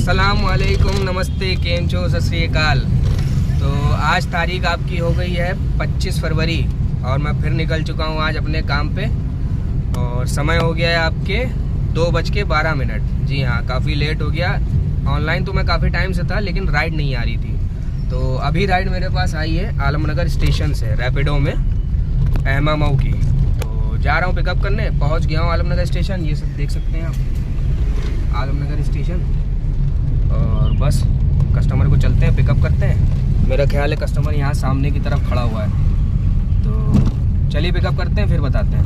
अस्सलामुअलैकुम, नमस्ते, केम छो, सत श्री अकाल। तो आज तारीख आपकी हो गई है 25 फरवरी और मैं फिर निकल चुका हूँ आज अपने काम पे। और समय हो गया है आपके 2:12। जी हाँ, काफ़ी लेट हो गया। ऑनलाइन तो मैं काफ़ी टाइम से था लेकिन राइड नहीं आ रही थी। तो अभी राइड मेरे पास आई है आलमनगर स्टेशन से, रैपिडो में एहमामाऊ की। तो जा रहा हूँ पिकअप करने। पहुँच गया हूँ आलमनगर स्टेशन। ये सब देख सकते हैं आप, आलमनगर स्टेशन। और बस कस्टमर को चलते हैं, पिकअप करते हैं। मेरा ख्याल है कस्टमर यहाँ सामने की तरफ खड़ा हुआ है। तो चलिए पिकअप करते हैं, फिर बताते हैं।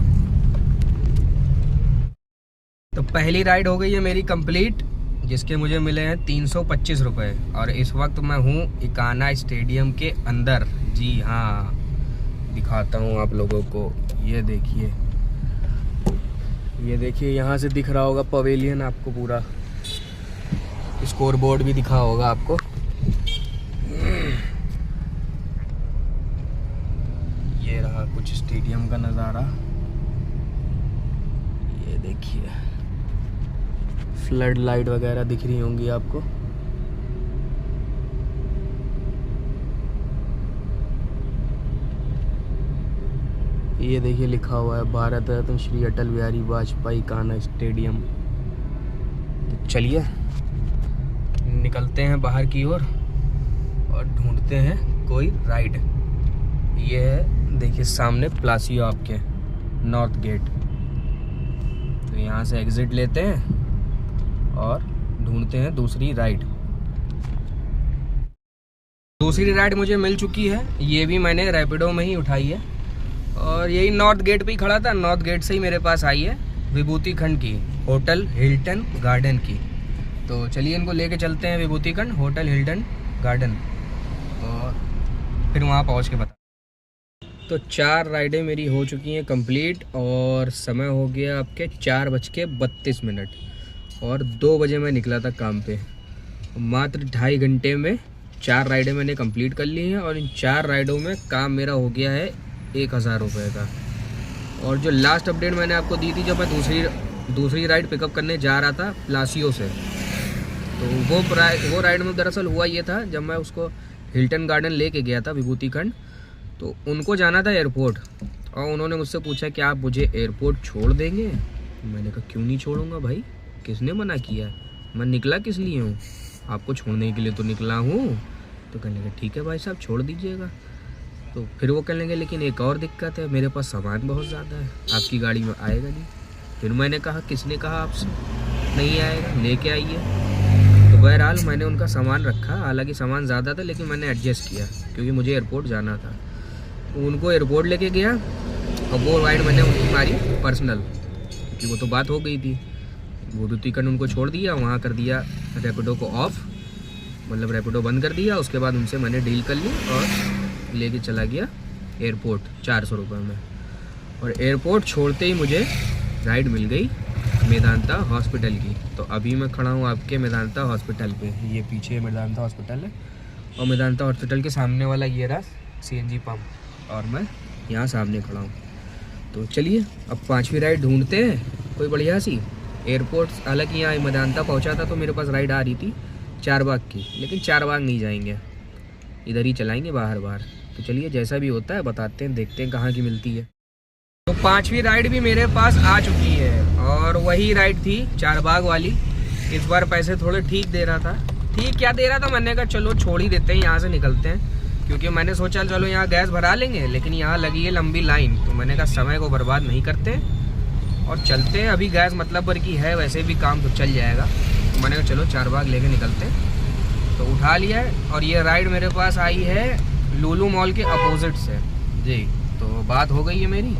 तो पहली राइड हो गई है मेरी कंप्लीट, जिसके मुझे मिले हैं 325 रुपये। और इस वक्त मैं हूँ इकाना स्टेडियम के अंदर। जी हाँ, दिखाता हूँ आप लोगों को। ये देखिए, ये देखिए, यहाँ से दिख रहा होगा पवेलियन आपको, पूरा स्कोर बोर्ड भी दिखा होगा आपको। ये रहा कुछ स्टेडियम का नज़ारा। ये देखिए, फ्लड लाइट वगैरह दिख रही होंगी आपको। ये देखिए लिखा हुआ है भारत रत्न श्री अटल बिहारी वाजपेयी इकाना स्टेडियम। तो चलिए निकलते हैं बाहर की ओर और ढूंढते हैं कोई राइड। ये है देखिए सामने प्लासियो आपके नॉर्थ गेट। तो यहाँ से एग्जिट लेते हैं और ढूंढते हैं दूसरी राइड। दूसरी राइड मुझे मिल चुकी है। ये भी मैंने रैपिडो में ही उठाई है और यही नॉर्थ गेट पे ही खड़ा था। नॉर्थ गेट से ही मेरे पास आई है, विभूति खंड की, होटल हिल्टन गार्डन की। तो चलिए इनको लेके चलते हैं विभूति खंड, होटल हिल्टन गार्डन, और फिर वहाँ पहुँच के बता। तो 4 राइडें मेरी हो चुकी हैं कंप्लीट और समय हो गया आपके 4:32 और 2 बजे मैं निकला था काम पे। मात्र 2.5 घंटे में 4 राइडें मैंने कंप्लीट कर ली हैं और इन 4 राइडों में काम मेरा हो गया है 1000 रुपये का। और जो लास्ट अपडेट मैंने आपको दी थी, जब मैं दूसरी राइड पिकअप करने जा रहा था प्लासियो से, तो वो राइड में दरअसल हुआ ये था, जब मैं उसको हिल्टन गार्डन लेके गया था विभूति खंड, तो उनको जाना था एयरपोर्ट। और उन्होंने मुझसे पूछा कि आप मुझे एयरपोर्ट छोड़ देंगे। मैंने कहा क्यों नहीं छोड़ूंगा भाई, किसने मना किया, मैं निकला किस लिए हूँ, आपको छोड़ने के लिए तो निकला हूँ। तो कहने लगे ठीक है भाई साहब, छोड़ दीजिएगा। तो फिर वो कहने लगे लेकिन एक और दिक्कत है, मेरे पास सामान बहुत ज़्यादा है, आपकी गाड़ी में आएगा नहीं। फिर मैंने कहा किसने कहा आपसे नहीं आएगा, लेके आइए। तो बहरहाल मैंने उनका सामान रखा, हालांकि सामान ज़्यादा था लेकिन मैंने एडजस्ट किया क्योंकि मुझे एयरपोर्ट जाना था। तो उनको एयरपोर्ट लेके गया और वो राइड मैंने उनकी मारी पर्सनल, क्योंकि वो तो बात हो गई थी। वो विभूति खंड उनको छोड़ दिया, वहाँ कर दिया रैपिडो को ऑफ, मतलब रैपिडो बंद कर दिया। उसके बाद उनसे मैंने डील कर ली और लेके चला गया एयरपोर्ट 400 रुपये में। और एयरपोर्ट छोड़ते ही मुझे राइड मिल गई मेदांता हॉस्पिटल की। तो अभी मैं खड़ा हूँ आपके मेदांता हॉस्पिटल पे। ये पीछे मेदांता हॉस्पिटल है और मेदांता हॉस्पिटल के सामने वाला ये रहा CNG पंप, और मैं यहाँ सामने खड़ा हूँ। तो चलिए अब 5वीं राइड ढूंढते हैं कोई बढ़िया सी। एयरपोर्ट हालांकि यहाँ मेदांता पहुँचा था तो मेरे पास राइड आ रही थी चारबाग की, लेकिन चारबाग नहीं जाएंगे, इधर ही चलाएंगे बाहर। तो चलिए जैसा भी होता है बताते हैं, देखते हैं कहाँ की मिलती है। तो 5वीं राइड भी मेरे पास आ चुकी है और वही राइड थी चारबाग वाली। इस बार पैसे थोड़े ठीक दे रहा था। ठीक क्या दे रहा था, मैंने कहा चलो छोड़ ही देते हैं, यहाँ से निकलते हैं। क्योंकि मैंने सोचा चलो यहाँ गैस भरा लेंगे, लेकिन यहाँ लगी है लंबी लाइन। तो मैंने कहा समय को बर्बाद नहीं करते और चलते हैं। अभी गैस मतलब भर की है, वैसे भी काम तो चल जाएगा। तो मैंने कहा चलो चारबाग लेके निकलते हैं। तो उठा लिया है और ये राइड मेरे पास आई है लुलु मॉल के अपोजिट से। जी, तो बात हो गई है मेरी,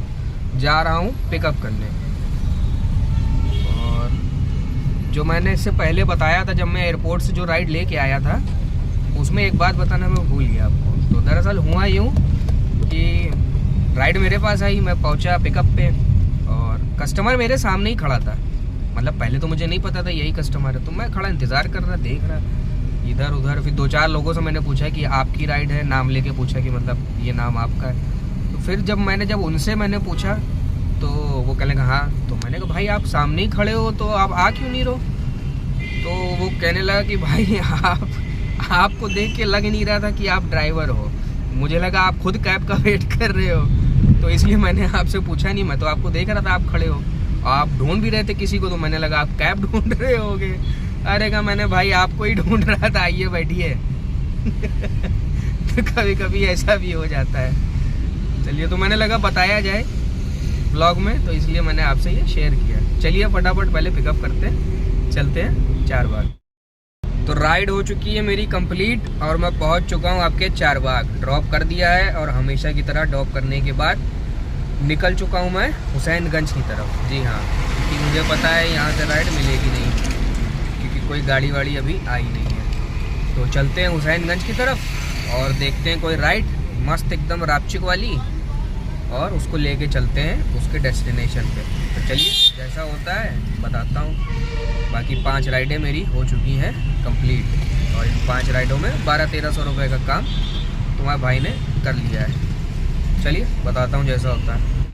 जा रहा हूँ पिकअप करने। और जो मैंने इससे पहले बताया था, जब मैं एयरपोर्ट से जो राइड लेके आया था, उसमें एक बात बताना मैं भूल गया आपको। तो दरअसल हुआ यूँ कि राइड मेरे पास आई, मैं पहुँचा पिकअप पे और कस्टमर मेरे सामने ही खड़ा था। मतलब पहले तो मुझे नहीं पता था यही कस्टमर है, तो मैं खड़ा इंतज़ार कर रहा, देख रहा इधर उधर। फिर 2-4 लोगों से मैंने पूछा कि आपकी राइड है, नाम लेके पूछा कि मतलब ये नाम आपका है। तो फिर जब उनसे मैंने पूछा तो वो कहने लगा हाँ। तो मैंने कहा भाई आप सामने ही खड़े हो तो आप आ क्यों नहीं रहो। तो वो कहने लगा कि भाई आपको देख के लग नहीं रहा था कि आप ड्राइवर हो, मुझे लगा आप खुद कैब का वेट कर रहे हो, तो इसलिए मैंने आपसे पूछा नहीं। मैं तो आपको देख रहा था आप खड़े हो, आप ढूंढ भी रहे थे किसी को, तो मैंने लगा आप कैब ढूंढ रहे होगे। अरे का मैंने भाई आपको ही ढूंढ रहा था, आइए बैठिए। तो कभी कभी ऐसा भी हो जाता है। चलिए, तो मैंने लगा बताया जाए ब्लॉग में, तो इसलिए मैंने आपसे ये शेयर किया। चलिए फटाफट पहले पिकअप करते हैं, चलते हैं चारबाग। तो राइड हो चुकी है मेरी कंप्लीट और मैं पहुंच चुका हूं आपके चारबाग। ड्रॉप कर दिया है और हमेशा की तरह ड्रॉप करने के बाद निकल चुका हूं मैं हुसैनगंज की तरफ। जी हाँ, क्योंकि मुझे पता है यहाँ से राइड मिलेगी नहीं, क्योंकि कोई गाड़ी वाड़ी अभी आई नहीं है। तो चलते हैं हुसैनगंज की तरफ और देखते हैं कोई राइड मस्त एकदम रापचिक वाली, और उसको लेके चलते हैं उसके डेस्टिनेशन पे। तो चलिए, जैसा होता है बताता हूँ। बाकी 5 राइडें मेरी हो चुकी हैं कंप्लीट, और इन 5 राइडों में 1200-1300 रुपये का काम तुम्हारे भाई ने कर लिया है। चलिए बताता हूँ जैसा होता है।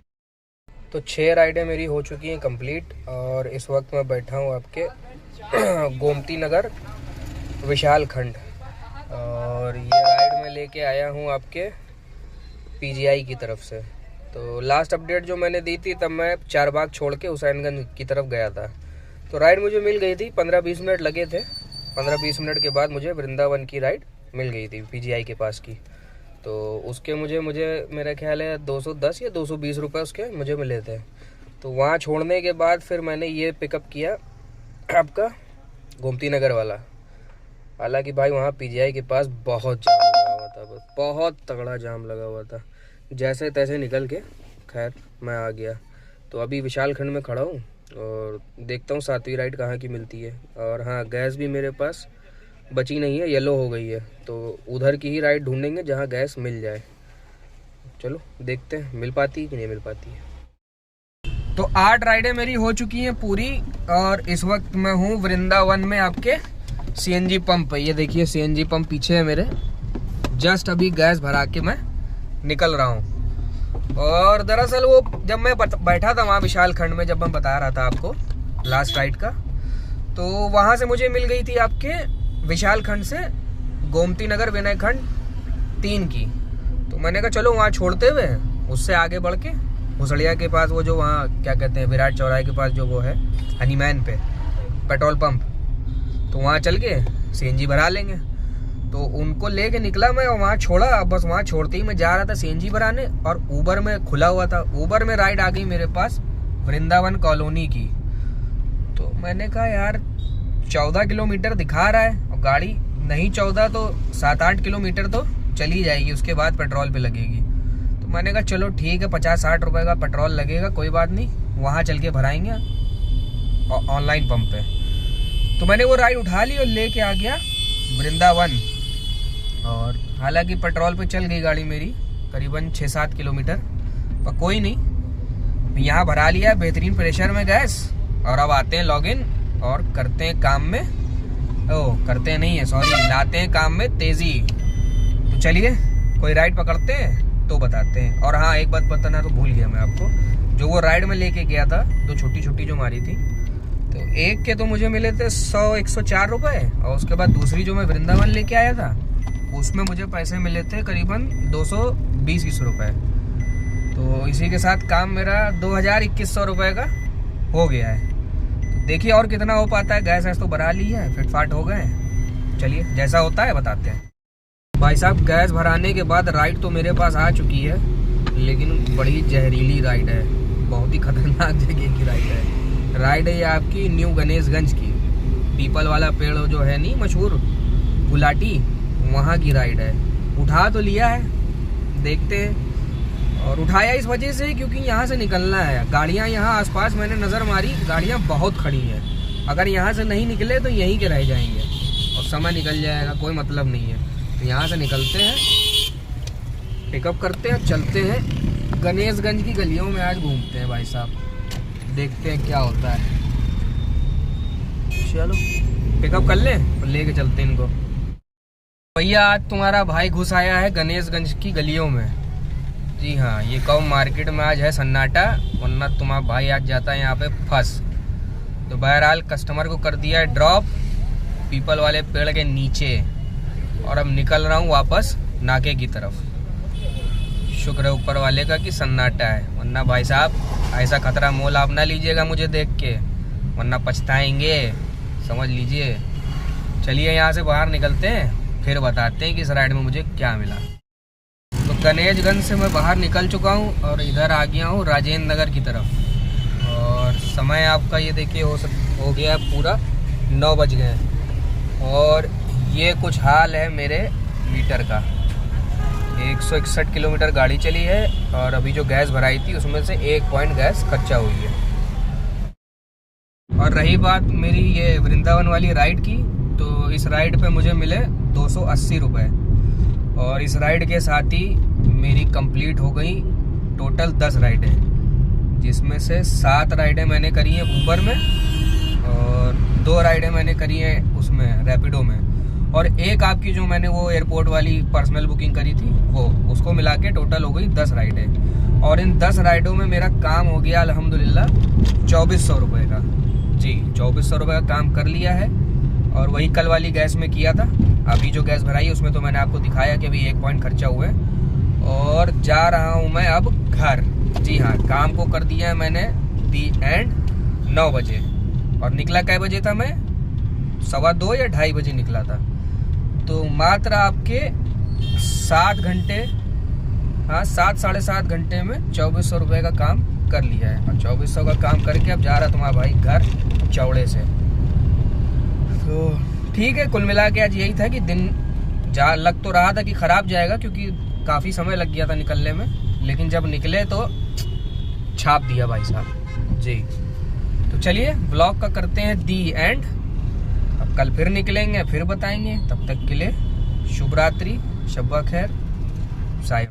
तो 6 राइडें मेरी हो चुकी हैं कंप्लीट, और इस वक्त मैं बैठा हूँ आपके गोमती नगर विशाल खंड, और ये राइड मैं लेके आया हूँ आपके पीजीआई की तरफ से। तो लास्ट अपडेट जो मैंने दी थी तब मैं चारबाग छोड़ के हुसैनगंज की तरफ गया था। तो राइड मुझे मिल गई थी, 15-20 मिनट लगे थे। 15-20 मिनट के बाद मुझे वृंदावन की राइड मिल गई थी पीजीआई के पास की। तो उसके मुझे मेरा ख्याल है 210 या 220 रुपये उसके मुझे मिले थे। तो वहाँ छोड़ने के बाद फिर मैंने ये पिकअप किया आपका गोमती नगर वाला। हालांकि भाई वहाँ पीजीआई के पास बहुत जाम लगा हुआ था, बहुत तगड़ा जाम लगा हुआ था। जैसे तैसे निकल के खैर मैं आ गया। तो अभी विशाल खंड में खड़ा हूँ और देखता हूँ 7वीं राइड कहाँ की मिलती है। और हाँ, गैस भी मेरे पास बची नहीं है, येलो हो गई है। तो उधर की ही राइड ढूंढेंगे जहाँ गैस मिल जाए। चलो देखते हैं मिल पाती है कि नहीं मिल पाती है। तो 8 राइडें मेरी हो चुकी हैं पूरी, और इस वक्त मैं हूँ वृंदावन में आपके सीएनजी पंप पे। ये देखिए सीएनजी पंप पीछे है मेरे। जस्ट अभी गैस भरा के मैं निकल रहा हूँ। और दरअसल वो जब मैं बैठा था वहाँ विशाल खंड में, जब मैं बता रहा था आपको लास्ट राइड का, तो वहाँ से मुझे मिल गई थी आपके विशाल खंड से गोमती नगर विनय खंड 3 की। तो मैंने कहा चलो वहाँ छोड़ते हुए उससे आगे बढ़ के भुसड़िया के पास, वो जो वहाँ क्या कहते हैं विराट चौराहे के पास जो वो है हनीमैन पे पेट्रोल पंप, तो वहाँ चल के सीएनजी भरा लेंगे। तो उनको लेके निकला मैं और वहाँ छोड़ा। बस वहाँ छोड़ते ही मैं जा रहा था सीएनजी भराने, और ऊबर में खुला हुआ था। ऊबर में राइड आ गई मेरे पास वृंदावन कॉलोनी की। तो मैंने कहा यार 14 किलोमीटर दिखा रहा है, और गाड़ी नहीं 14 तो 7-8 किलोमीटर तो चली जाएगी, उसके बाद पेट्रोल पे लगेगी। तो मैंने कहा चलो ठीक है, 50-60 रुपये का पेट्रोल लगेगा, कोई बात नहीं, वहाँ चल के भराएंगे ऑनलाइन पंप पे। तो मैंने वो राइड उठा ली और लेके आ गया वृंदावन। और हालांकि पेट्रोल पे चल गई गाड़ी मेरी करीबन 6-7 किलोमीटर, पर कोई नहीं, यहाँ भरा लिया बेहतरीन प्रेशर में गैस। और अब आते हैं लॉगिन और करते हैं काम में, करते हैं नहीं है सॉरी, लाते हैं काम में तेजी। तो चलिए कोई राइड पकड़ते हैं तो बताते हैं। और हाँ, एक बात बताना तो भूल गया मैं आपको, जो वो राइड में लेके गया था 2 छोटी जो मारी थी, तो एक के तो मुझे मिले थे 100-104 रुपये, और उसके बाद दूसरी जो मैं वृंदावन लेके आया था उसमें मुझे पैसे मिले थे करीबन 220 रुपये। तो इसी के साथ काम मेरा 2000-2100 रुपये का हो गया है। तो देखिए और कितना हो पाता है। गैस तो भरा ली है, फिटफाट हो गए। चलिए जैसा होता है बताते हैं। भाई साहब, गैस भराने के बाद राइड तो मेरे पास आ चुकी है, लेकिन बड़ी जहरीली राइड है, बहुत ही खतरनाक जगह की राइड है। राइड है आपकी न्यू गणेशगंज की, पीपल वाला पेड़ जो है नहीं मशहूर गुलाटी, वहाँ की राइड है। उठा तो लिया है, देखते हैं। और उठाया इस वजह से क्योंकि यहाँ से निकलना है। गाड़ियाँ यहाँ आसपास मैंने नज़र मारी, गाड़ियाँ बहुत खड़ी हैं। अगर यहाँ से नहीं निकले तो यहीं के रह जाएंगे और समय निकल जाएगा, कोई मतलब नहीं है। तो यहाँ से निकलते हैं, पिकअप करते हैं, चलते हैं गणेशगंज की गलियों में। आज घूमते हैं भाई साहब, देखते हैं क्या होता है। चलो पिकअप कर लें और लेके चलते हैं इनको। भैया आज तुम्हारा भाई घुस आया है गणेशगंज की गलियों में। जी हाँ, ये कौ मार्केट में आज है सन्नाटा, वरना तुम्हारा भाई आज जाता है यहाँ पे फंस। तो बहरहाल कस्टमर को कर दिया है ड्रॉप पीपल वाले पेड़ के नीचे, और अब निकल रहा हूँ वापस नाके की तरफ। शुक्र है ऊपर वाले का कि सन्नाटा है, वरना भाई साहब ऐसा खतरा मोल आप ना लीजिएगा मुझे देख के, वरना पछताएंगे, समझ लीजिए। चलिए यहाँ से बाहर निकलते हैं, फिर बताते हैं कि इस राइड में मुझे क्या मिला। तो गणेशगंज से मैं बाहर निकल चुका हूँ और इधर आ गया हूँ राजेंद्र नगर की तरफ। और समय आपका ये देखिए हो गया पूरा 9 बज गए। और ये कुछ हाल है मेरे मीटर का। 161 किलोमीटर गाड़ी चली है और अभी जो गैस भराई थी उसमें से 1 पॉइंट गैस खर्चा हुई है। और रही बात मेरी ये वृंदावन वाली राइड की, तो इस राइड पे मुझे मिले 280 रुपये। और इस राइड के साथ ही मेरी कंप्लीट हो गई टोटल 10 राइडें, जिसमें से 7 राइडें मैंने करी हैं ऊबर में और 2 राइडें मैंने करी हैं उसमें रैपिडो में, और एक आपकी जो मैंने वो एयरपोर्ट वाली पर्सनल बुकिंग करी थी वो, उसको मिला के टोटल हो गई 10 राइडें। और इन 10 राइडों में मेरा काम हो गया अल्हम्दुलिल्लाह 2400 रुपये का। जी 2400 रुपये का काम कर लिया है। और वही कल वाली गैस में किया था। अभी जो गैस भराई है उसमें तो मैंने आपको दिखाया कि अभी 1 पॉइंट खर्चा हुआ है। और जा रहा हूँ मैं अब घर। जी हाँ, काम को कर दिया है मैंने दी एंड 9 बजे। और निकला कै बजे था मैं? 2:15 या 2:30 बजे निकला था। तो मात्र आपके 7 घंटे, हाँ 7 साढ़े 7 घंटे में 2400 रुपये का काम कर लिया है। और 2400 का काम करके अब जा रहा तुम्हारा भाई घर चौड़े से। तो ठीक है, कुल मिला के आज यही था कि दिन लग तो रहा था कि ख़राब जाएगा क्योंकि काफ़ी समय लग गया था निकलने में, लेकिन जब निकले तो छाप दिया भाई साहब जी। तो चलिए व्लॉग का करते हैं दी एंड। अब कल फिर निकलेंगे, फिर बताएंगे। तब तक के लिए शुभ रात्रि, शब्बा खैर, साय।